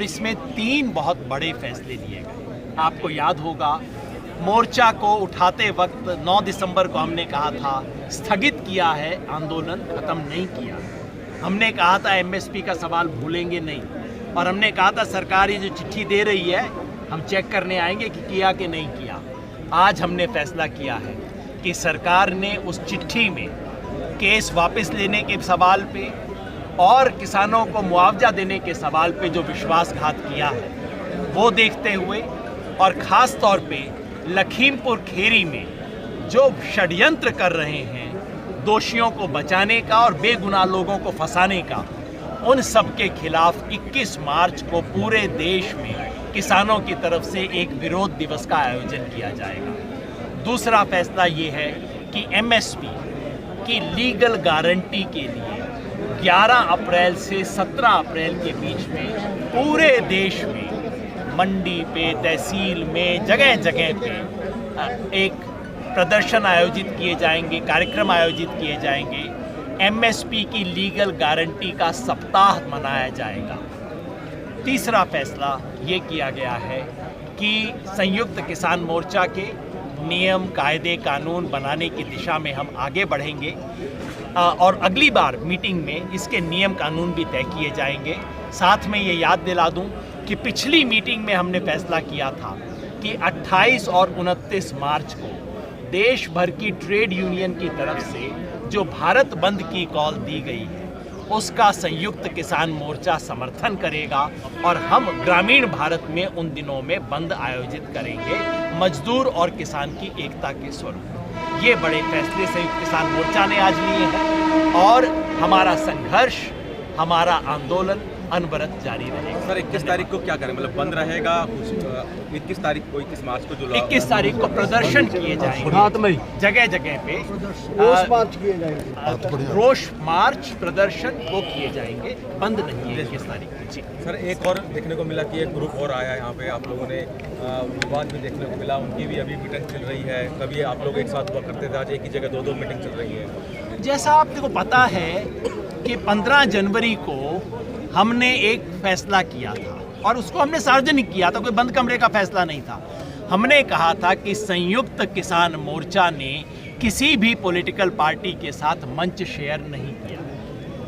और इसमें 3 बहुत बड़े फैसले लिए गए। आपको याद होगा, मोर्चा को उठाते वक्त 9 दिसंबर को हमने कहा था स्थगित किया है, आंदोलन खत्म नहीं किया। हमने कहा था एमएसपी का सवाल भूलेंगे नहीं, और हमने कहा था सरकार ये जो चिट्ठी दे रही है हम चेक करने आएंगे कि किया कि नहीं किया। आज हमने फैसला किया है कि सरकार ने उस चिट्ठी में केस वापस लेने के सवाल पे और किसानों को मुआवजा देने के सवाल पे जो विश्वासघात किया है वो देखते हुए, और ख़ास तौर पे लखीमपुर खीरी में जो षड्यंत्र कर रहे हैं दोषियों को बचाने का और बेगुनाह लोगों को फंसाने का, उन सब के खिलाफ 21 मार्च को पूरे देश में किसानों की तरफ से एक विरोध दिवस का आयोजन किया जाएगा। दूसरा फैसला ये है कि एमएसपी की लीगल गारंटी के लिए 11 अप्रैल से 17 अप्रैल के बीच में पूरे देश में मंडी पे, तहसील में, जगह जगह पे एक प्रदर्शन आयोजित किए जाएंगे, कार्यक्रम आयोजित किए जाएंगे। एमएसपी की लीगल गारंटी का सप्ताह मनाया जाएगा। तीसरा फैसला ये किया गया है कि संयुक्त किसान मोर्चा के नियम, कायदे, कानून बनाने की दिशा में हम आगे बढ़ेंगे, और अगली बार मीटिंग में इसके नियम कानून भी तय किए जाएंगे। साथ में ये याद दिला दूं कि पिछली मीटिंग में हमने फैसला किया था कि 28 और 29 मार्च को देश भर की ट्रेड यूनियन की तरफ से जो भारत बंद की कॉल दी गई है उसका संयुक्त किसान मोर्चा समर्थन करेगा, और हम ग्रामीण भारत में उन दिनों में बंद आयोजित करेंगे मजदूर और किसान की एकता के स्वरूप। ये बड़े फैसले संयुक्त किसान मोर्चा ने आज लिए हैं, और हमारा संघर्ष, हमारा आंदोलन अनवरत जारी रहेगा। सर 21 तारीख को क्या करें, मतलब बंद रहेगा? 21 तारीख को, 21 मार्च को, जो 21 तारीख को प्रदर्शन किए जाएंगे जगह जगह पे, रोष मार्च किए जाएंगे, रोष मार्च प्रदर्शन वो किए जाएंगे, बंद नहीं है 21 तारीख को। जी सर, एक और देखने को मिला कि एक ग्रुप और आया यहाँ पे, आप लोगों ने विवाद भी देखने को मिला, उनकी भी अभी मीटिंग चल रही है। कभी आप लोग एक साथ हुआ करते थे, आज एक ही जगह 2-2 मीटिंग चल रही है। जैसा आपको पता है कि 15 जनवरी को हमने एक फैसला किया था, और उसको हमने सार्वजनिक किया था, कोई बंद कमरे का फैसला नहीं था। हमने कहा था कि संयुक्त किसान मोर्चा ने किसी भी पॉलिटिकल पार्टी के साथ मंच शेयर नहीं किया।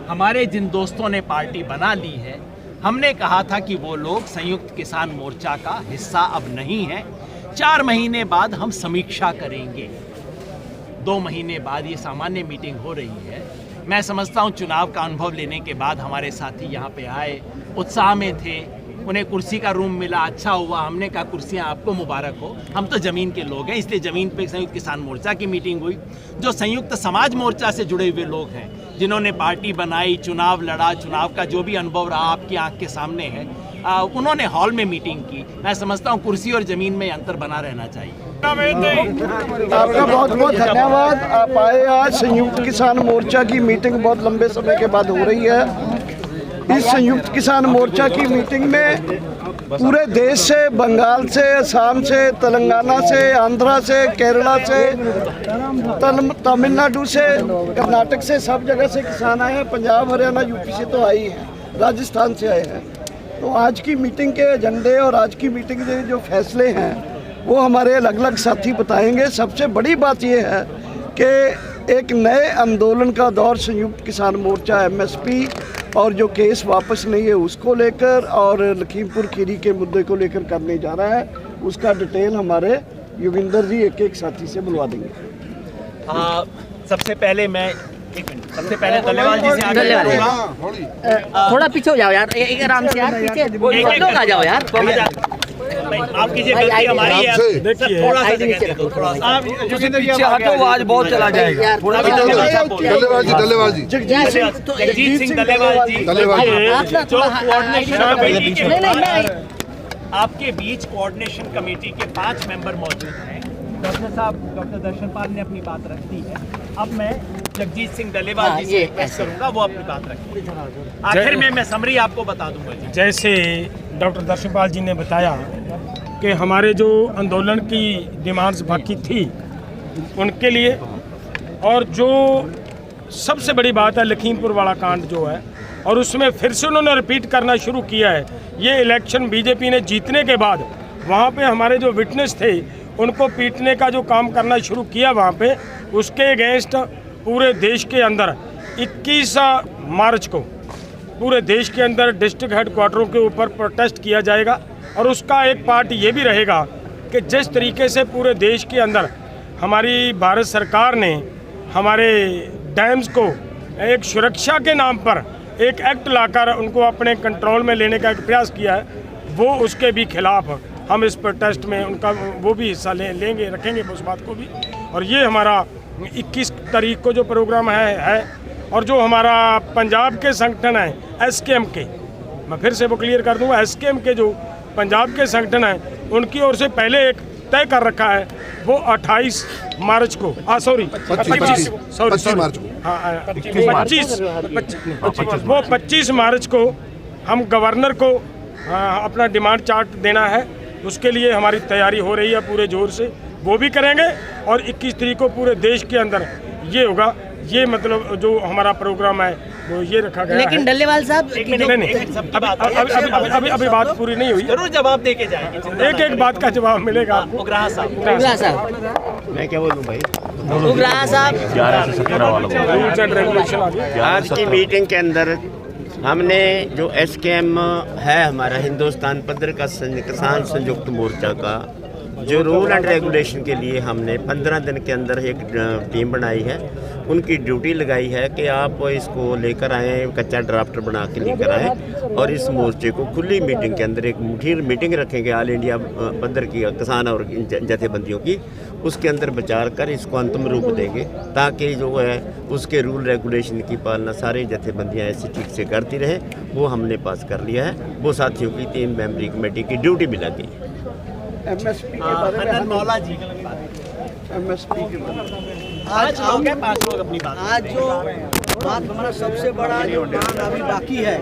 हमारे जिन दोस्तों ने पार्टी बना ली है, हमने कहा था कि वो लोग संयुक्त किसान मोर्चा का हिस्सा अब नहीं है। 4 महीने बाद हम समीक्षा करेंगे। 2 महीने बाद ये सामान्य मीटिंग हो रही है। मैं समझता हूँ चुनाव का अनुभव लेने के बाद हमारे साथी यहाँ पे आए, उत्साह में थे, उन्हें कुर्सी का रूम मिला, अच्छा हुआ। हमने कहा कुर्सियाँ आपको मुबारक हो, हम तो ज़मीन के लोग हैं, इसलिए ज़मीन पे संयुक्त किसान मोर्चा की मीटिंग हुई। जो संयुक्त समाज मोर्चा से जुड़े हुए लोग हैं, जिन्होंने पार्टी बनाई, चुनाव लड़ा, चुनाव का जो भी अनुभव रहा आपकी आँख के सामने है, उन्होंने हॉल में मीटिंग की। मैं समझता हूँ कुर्सी और ज़मीन में अंतर बना रहना चाहिए। आपका बहुत बहुत धन्यवाद। आप आए आज। संयुक्त किसान मोर्चा की मीटिंग बहुत लंबे समय के बाद हो रही है। इस संयुक्त किसान मोर्चा की मीटिंग में पूरे देश से, बंगाल से, असम से, तेलंगाना से, आंध्रा से, केरला से, तमिलनाडु से, कर्नाटक से, सब जगह से किसान आए हैं। पंजाब, हरियाणा, यूपी से तो आए हैं, राजस्थान से आए हैं। तो आज की मीटिंग के एजेंडे और आज की मीटिंग के जो फैसले हैं वो हमारे अलग अलग साथी बताएंगे। सबसे बड़ी बात ये है कि एक नए आंदोलन का दौर संयुक्त किसान मोर्चा एमएसपी और जो केस वापस नहीं है उसको लेकर और लखीमपुर खीरी के मुद्दे को लेकर करने जा रहा है। उसका डिटेल हमारे योगिंदर जी एक साथी से बुलवा देंगे। सबसे पहले मैं सबसे पहले दलेवाल जी से आगे बढ़ूंगा। थोड़ा पीछे हो जाओ यार, एक आराम से यार, पीछे लोग आ जाओ यार। आपकी ये गलती हमारी है, थोड़ा सा जगह दे दो, थोड़ा सा आप पीछे हटो, आवाज बहुत चला जाएगा। दलेवाल जी, जगजीत सिंह दलेवाल जी, जो कोऑर्डिनेशन कमेटी के आपके बीच कोऑर्डिनेशन कमेटी के 5 मेंबर मौजूद हैं। डॉक्टर साहब, डॉक्टर दर्शनपाल ने अपनी बात रख दी है। अब मैं जगजीत सिंह दलेवाल जी से रिक्वेस्ट करूंगा वो अपनी बात रखें। आखिर में मैं समरी आपको बता दूंगा जी। जैसे डॉक्टर दर्शनपाल जी ने बताया कि हमारे जो आंदोलन की डिमांड्स बाकी थी उनके लिए, और जो सबसे बड़ी बात है लखीमपुर वाला कांड जो है और उसमें फिर से उन्होंने रिपीट करना शुरू किया है। ये इलेक्शन बीजेपी ने जीतने के बाद वहाँ पे हमारे जो विटनेस थे उनको पीटने का जो काम करना शुरू किया वहाँ पे, उसके अगेंस्ट पूरे देश के अंदर 21 मार्च को पूरे देश के अंदर डिस्ट्रिक्ट हेडक्वार्टरों के ऊपर प्रोटेस्ट किया जाएगा। और उसका एक पार्ट ये भी रहेगा कि जिस तरीके से पूरे देश के अंदर हमारी भारत सरकार ने हमारे डैम्स को एक सुरक्षा के नाम पर एक एक्ट लाकर उनको अपने कंट्रोल में लेने का एक प्रयास किया है, वो उसके भी खिलाफ हम इस प्रोटेस्ट में उनका वो भी हिस्सा लेंगे, रखेंगे उस बात को भी। और ये हमारा 21 तारीख को जो प्रोग्राम है और जो हमारा पंजाब के संगठन है SKM के, मैं फिर से वो क्लियर कर दूंगा, SKM के जो पंजाब के संगठन हैं उनकी ओर से पहले एक तय कर रखा है, वो 28 मार्च को 25 मार्च को हम गवर्नर को अपना डिमांड चार्ट देना है। उसके लिए हमारी तैयारी हो रही है पूरे जोर से, वो भी करेंगे। और 21 तारीख को पूरे देश के अंदर ये होगा, ये मतलब जो हमारा प्रोग्राम है वो ये रखा गया। लेकिन डल्लेवाल साहब अभी बात पूरी नहीं हुई, जरूर जवाब दे के जाएंगे। एक बात का जवाब मिलेगा आपको। उग्राहा साहब, मैं क्या बोलूं भाई, उग्राहा साहब 11 से 17 वालों रूल्स एंड रेगुलेशन आ गए। आज की मीटिंग के अंदर हमने जो SKM है हमारा हिंदुस्तान पद्धर का किसान संयुक्त मोर्चा का जो रूल एंड रेगुलेशन के लिए हमने 15 दिन के अंदर एक टीम बनाई है, उनकी ड्यूटी लगाई है कि आप इसको लेकर आएँ, कच्चा ड्राफ्ट बना के लेकर आएँ और इस मोर्चे को खुली मीटिंग के अंदर एक मुठीर मीटिंग रखेंगे ऑल इंडिया पद्धर की किसान और जथेबंदियों की, उसके अंदर विचार कर इसको अंतिम रूप देंगे ताकि जो है उसके रूल रेगुलेशन की पालना सारी जथेबंदियाँ ऐसे ठीक से करती रहें। वो हमने पास कर लिया है, वो साथियों की 3 मेंबरी कमेटी की ड्यूटी भी लगी। MSP के बारे में मौला जी, MSP के बारे में आज लोग हैं, 5 लोग अपनी बात। आज जो बात हमारा सबसे बड़ा जो काम अभी बाकी है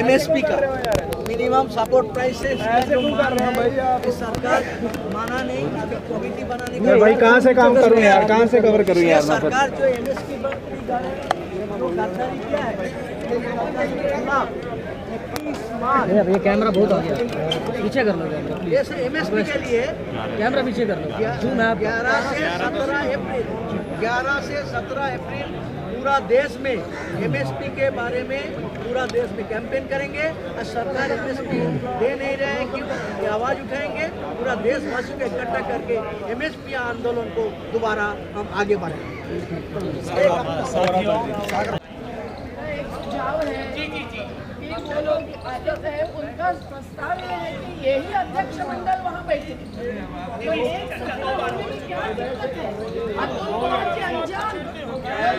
MSP का, मिनिमम सपोर्ट प्राइस से जो मांग है, सरकार माना नहीं, अभी कमेटी बनाने का भाई कहाँ से काम करूँ यार, कहाँ से कवर करूँ यार। सरकार जो MSP जो गद्दारी किया है, ये कैमरा बहुत आ गया, पीछे कर लो जैसे MSP के लिए कैमरा पीछे कर लो। 11 से 17 अप्रैल पूरा देश में MSP के बारे में पूरा देश में कैंपेन करेंगे। और सरकार MSP दे नहीं रहे हैं क्यों, ये आवाज़ उठाएंगे, पूरा देशवासियों को इकट्ठा करके MSP आंदोलन को दोबारा हम आगे बढ़ाएंगे। वो लोग आदत है, उनका प्रस्ताव ये है कि यही अध्यक्ष मंडल वहाँ बैठे, तो एक सत्ता बनने में क्या दिक्कत है। अब उनको अनजान है,